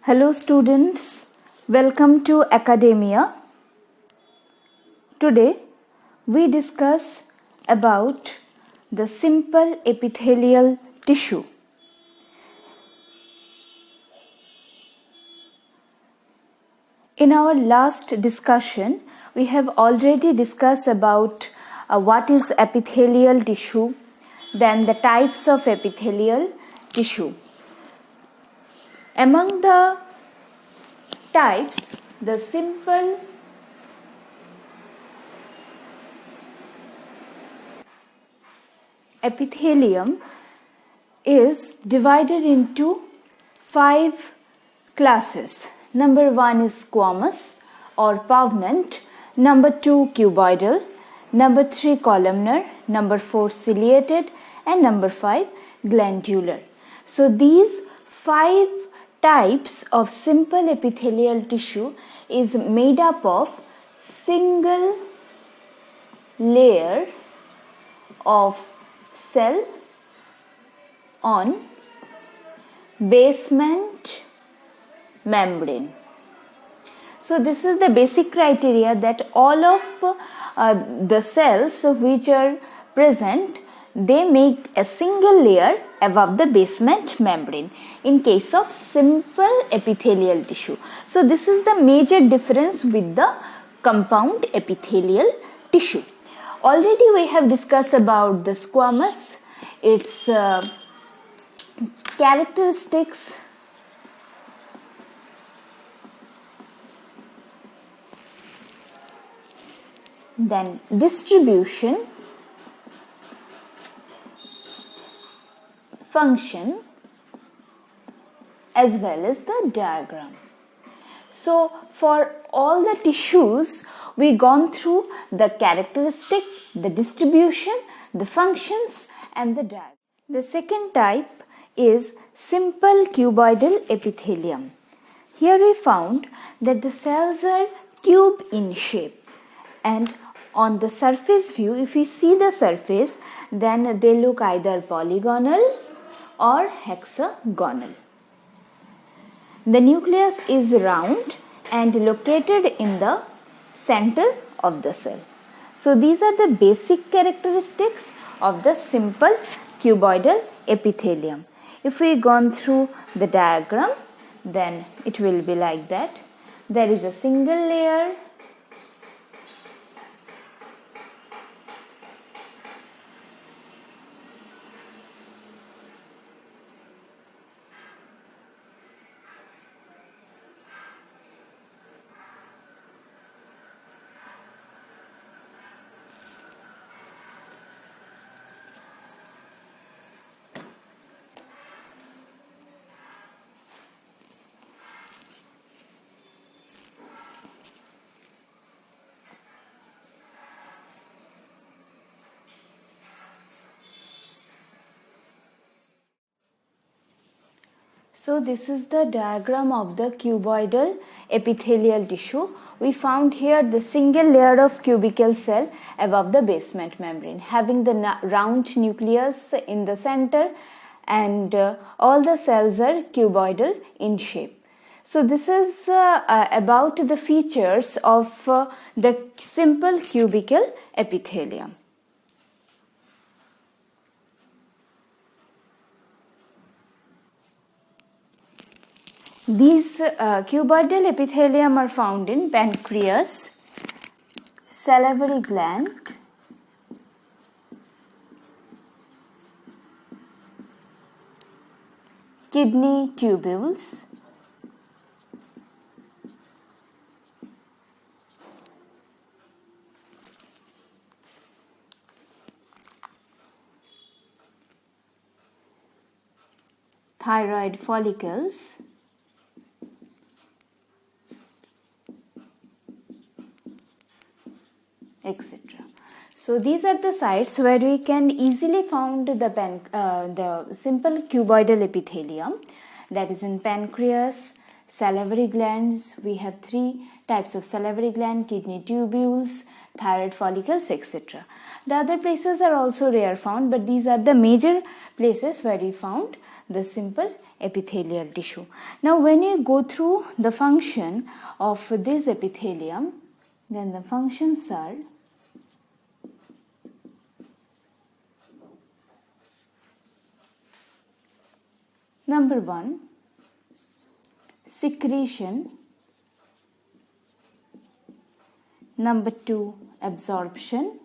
Hello students, welcome to Academia. Today we discuss about the simple epithelial tissue. In our last discussion, we have already discussed about what is epithelial tissue, then the types of epithelial tissue. Among the types, the simple epithelium is divided into 5 classes. Number 1 is squamous or pavement, number 2 cuboidal, number 3 columnar, number 4 ciliated, and number 5 glandular. So these 5 types of simple epithelial tissue is made up of single layer of cell on basement membrane. So this is the basic criteria that all of the cells which are present, they make a single layer above the basement membrane in case of simple epithelial tissue. So this is the major difference with the compound epithelial tissue. Already we have discussed about the squamous, its characteristics, then distribution, function, as well as the diagram. So for all the tissues, we gone through the characteristic, the distribution, the functions, and the diagram. The second type is simple cuboidal epithelium. Here we found that the cells are cube in shape, and on the surface view, if we see the surface, then they look either polygonal or hexagonal. The nucleus is round and located in the center of the cell. So these are the basic characteristics of the simple cuboidal epithelium. If we gone through the diagram, then it will be like that. There is a single layer, so this is the diagram of the cuboidal epithelial tissue. We found here the single layer of cubical cell above the basement membrane, having the round nucleus in the center, and all the cells are cuboidal in shape. So this is about the features of the simple cubical epithelium. These cuboidal epithelium are found in pancreas, salivary gland, kidney tubules, thyroid follicles, etc. So these are the sites where we can easily find the simple cuboidal epithelium, that is in pancreas, salivary glands. We have 3 types of salivary gland, kidney tubules, thyroid follicles, etc. The other places are also there found, but these are the major places where we found the simple epithelial tissue. Now when you go through the function of this epithelium, then the functions are: number 1, secretion; number 2, absorption;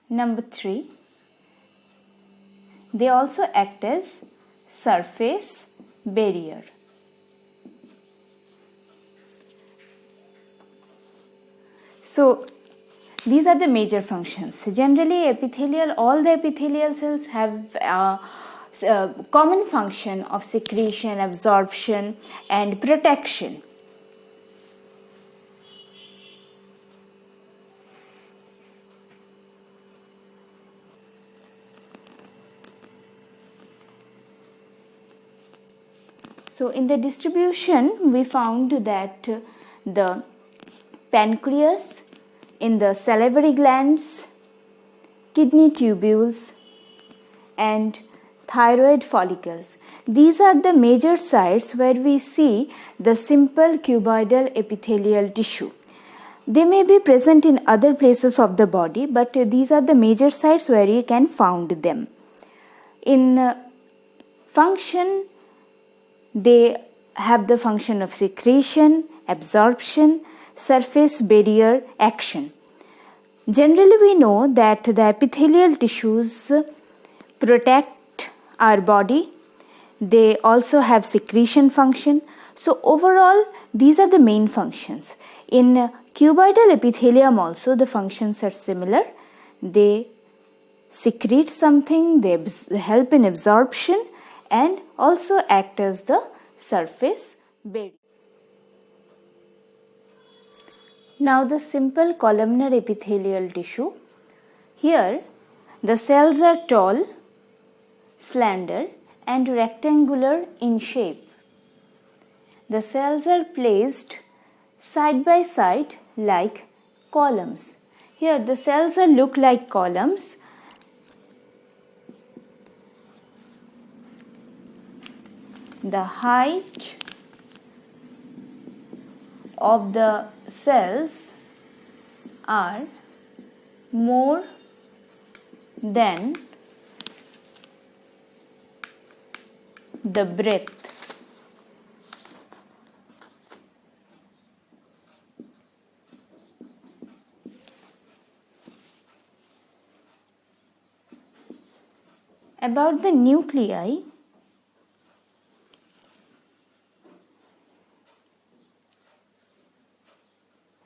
number 3, they also act as surface barrier. So these are the major functions. Generally, all the epithelial cells have a common function of secretion, absorption, and protection. So in the distribution, we found that the pancreas, in the salivary glands, kidney tubules, and thyroid follicles. These are the major sites where we see the simple cuboidal epithelial tissue. They may be present in other places of the body, but these are the major sites where you can find them. In function, they have the function of secretion, absorption, surface barrier action. Generally, we know that the epithelial tissues protect our body. They also have secretion function. So overall, these are the main functions. In cuboidal epithelium also, the functions are similar. They secrete something, they help in absorption, and also act as the surface barrier. Now the simple columnar epithelial tissue. Here the cells are tall, slender, and rectangular in shape. The cells are placed side by side like columns. Here the cells look like columns. The height of the cells are more than the breadth. About the nuclei,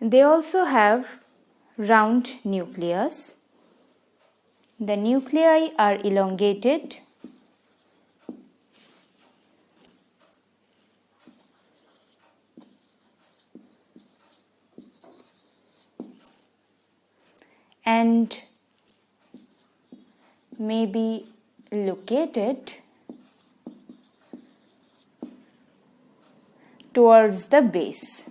they also have round nucleus. The nuclei are elongated. And may be located towards the base.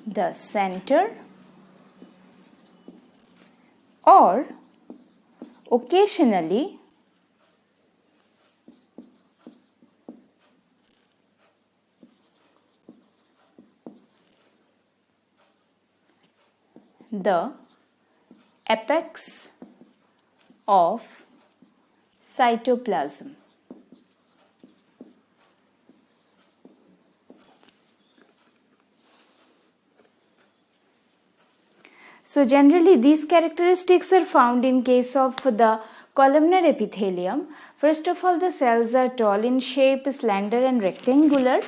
The center, or occasionally the apex of cytoplasm. So generally these characteristics are found in case of the columnar epithelium. First of all, the cells are tall in shape, slender and rectangular,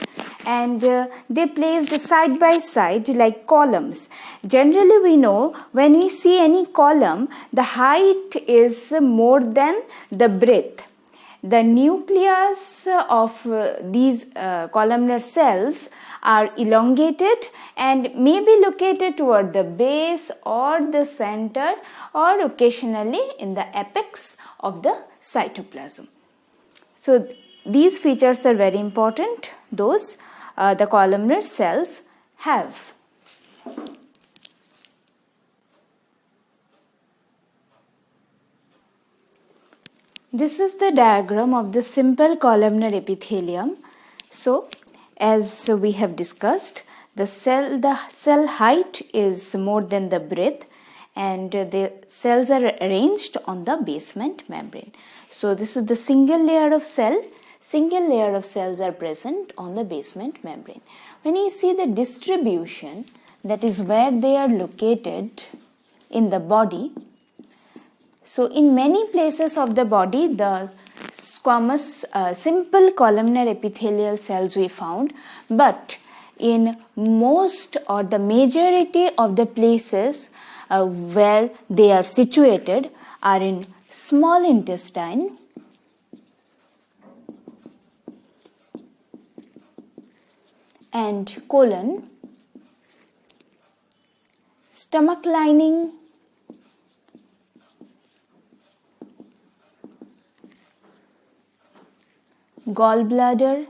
and they placed side by side like columns. Generally we know when we see any column, the height is more than the breadth. The nucleus of these columnar cells are elongated and may be located toward the base or the center or occasionally in the apex of the cytoplasm. So these features are very important. Those the columnar cells have. This is the diagram of the simple columnar epithelium. So, as we have discussed, the cell height is more than the breadth, and the cells are arranged on the basement membrane. So, this is the single layer of cell. Single layer of cells are present on the basement membrane. When you see the distribution, that is where they are located in the body. So, in many places of the body, the squamous simple columnar epithelial cells we found, but in most or the majority of the places where they are situated are in small intestine, and colon, stomach lining, gallbladder,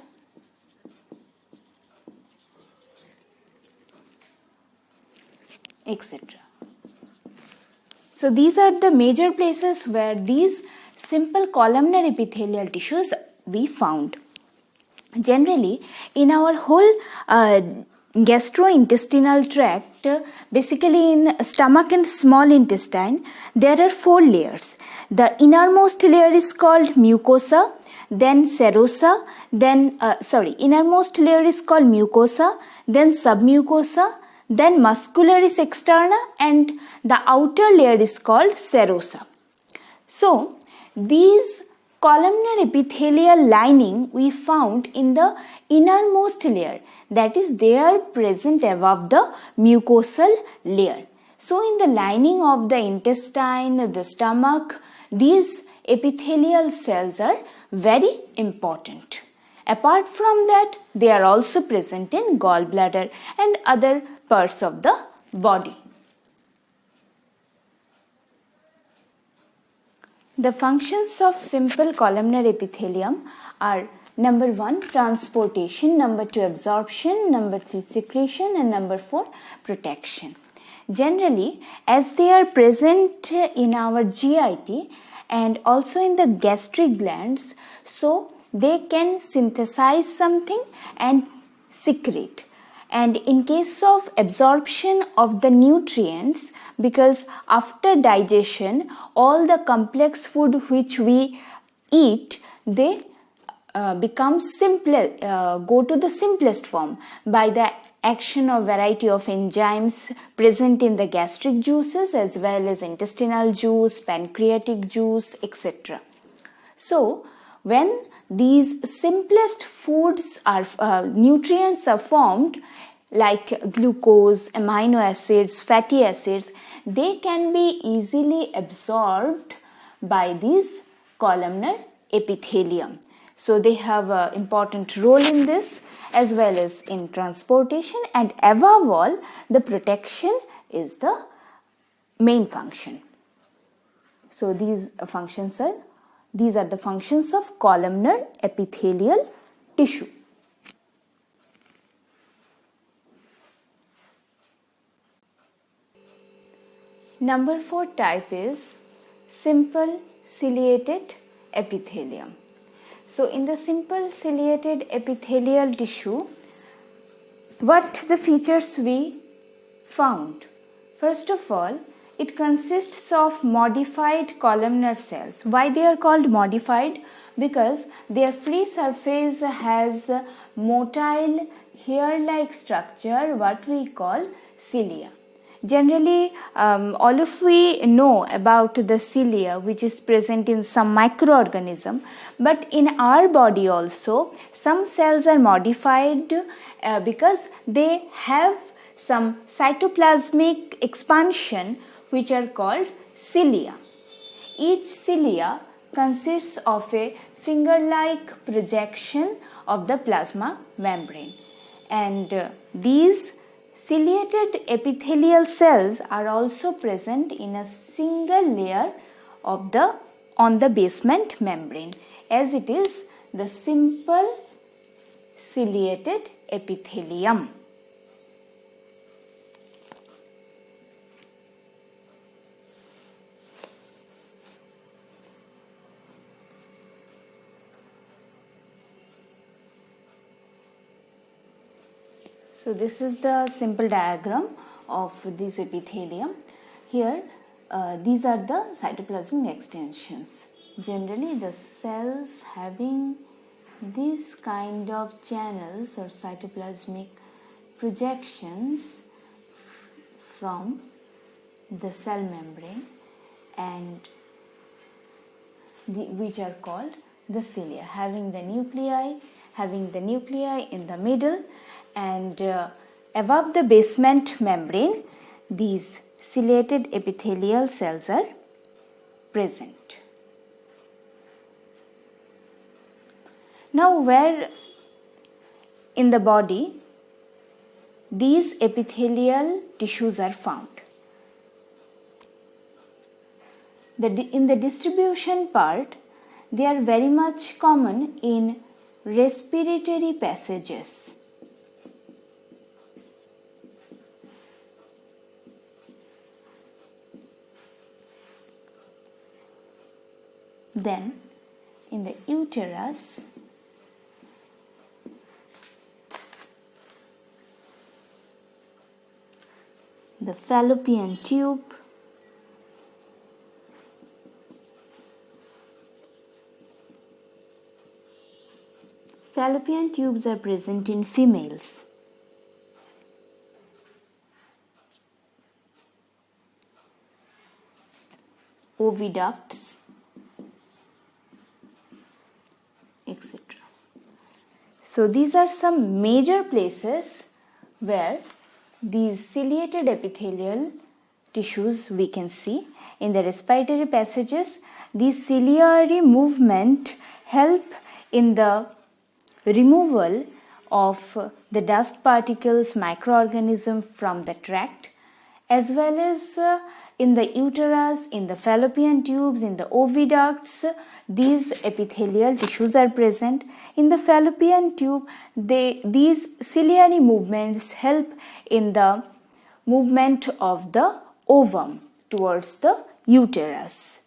etc. So these are the major places where these simple columnar epithelial tissues we found. Generally, in our whole gastrointestinal tract, basically in stomach and small intestine, there are 4 layers. The innermost layer is called mucosa, then serosa, innermost layer is called mucosa, then submucosa, then muscularis externa, and the outer layer is called serosa. So, these columnar epithelial lining we found in the innermost layer, that is, they are present above the mucosal layer. So, in the lining of the intestine, the stomach, these epithelial cells are very important. Apart from that, they are also present in gallbladder and other parts of the body. The functions of simple columnar epithelium are: number 1, transportation; number 2, absorption; number 3, secretion; and number 4, protection. Generally, as they are present in our GIT and also in the gastric glands, so they can synthesize something and secrete. And in case of absorption of the nutrients, because after digestion, all the complex food which we eat, they become go to the simplest form by the action of variety of enzymes present in the gastric juices as well as intestinal juice, pancreatic juice, etc. So, when these simplest foods are nutrients are formed, like glucose, amino acids, fatty acids, they can be easily absorbed by these columnar epithelium. So they have an important role in this as well as in transportation, and above all, the protection is the main function. So these are the functions of columnar epithelial tissue. Number 4 type is simple ciliated epithelium. So in the simple ciliated epithelial tissue, what the features we found? First of all, it consists of modified columnar cells. Why they are called modified? Because their free surface has motile hair-like structure, what we call cilia. Generally, all of we know about the cilia, which is present in some microorganism, but in our body also some cells are modified because they have some cytoplasmic expansion which are called cilia. Each cilia consists of a finger-like projection of the plasma membrane, and these ciliated epithelial cells are also present in a single layer on the basement membrane, as it is the simple ciliated epithelium. So this is the simple diagram of this epithelium. Here these are the cytoplasmic extensions. Generally the cells having this kind of channels or cytoplasmic projections from the cell membrane and which are called the cilia, having the nuclei in the middle, and above the basement membrane these ciliated epithelial cells are present. Now, where in the body these epithelial tissues are found? In the distribution part, they are very much common in respiratory passages. Then in the uterus, the fallopian tube, fallopian tubes are present in females. Oviducts, etc. So these are some major places where these ciliated epithelial tissues we can see. In the respiratory passages, these ciliary movement help in the removal of the dust particles, microorganisms from the tract, as well as in the uterus, in the fallopian tubes, in the oviducts, these epithelial tissues are present. In the fallopian tube, these ciliary movements help in the movement of the ovum towards the uterus.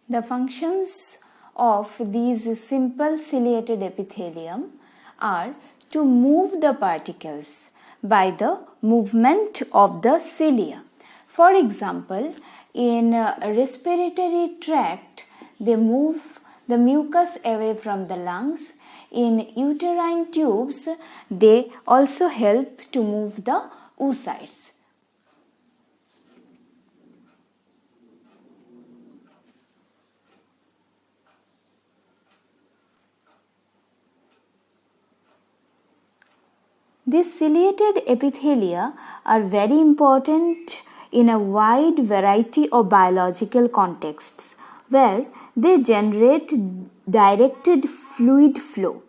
The functions of these simple ciliated epithelium are to move the particles by the movement of the cilia. For example, in respiratory tract, they move the mucus away from the lungs. In uterine tubes, they also help to move the oocytes. These ciliated epithelia are very important in a wide variety of biological contexts where they generate directed fluid flow.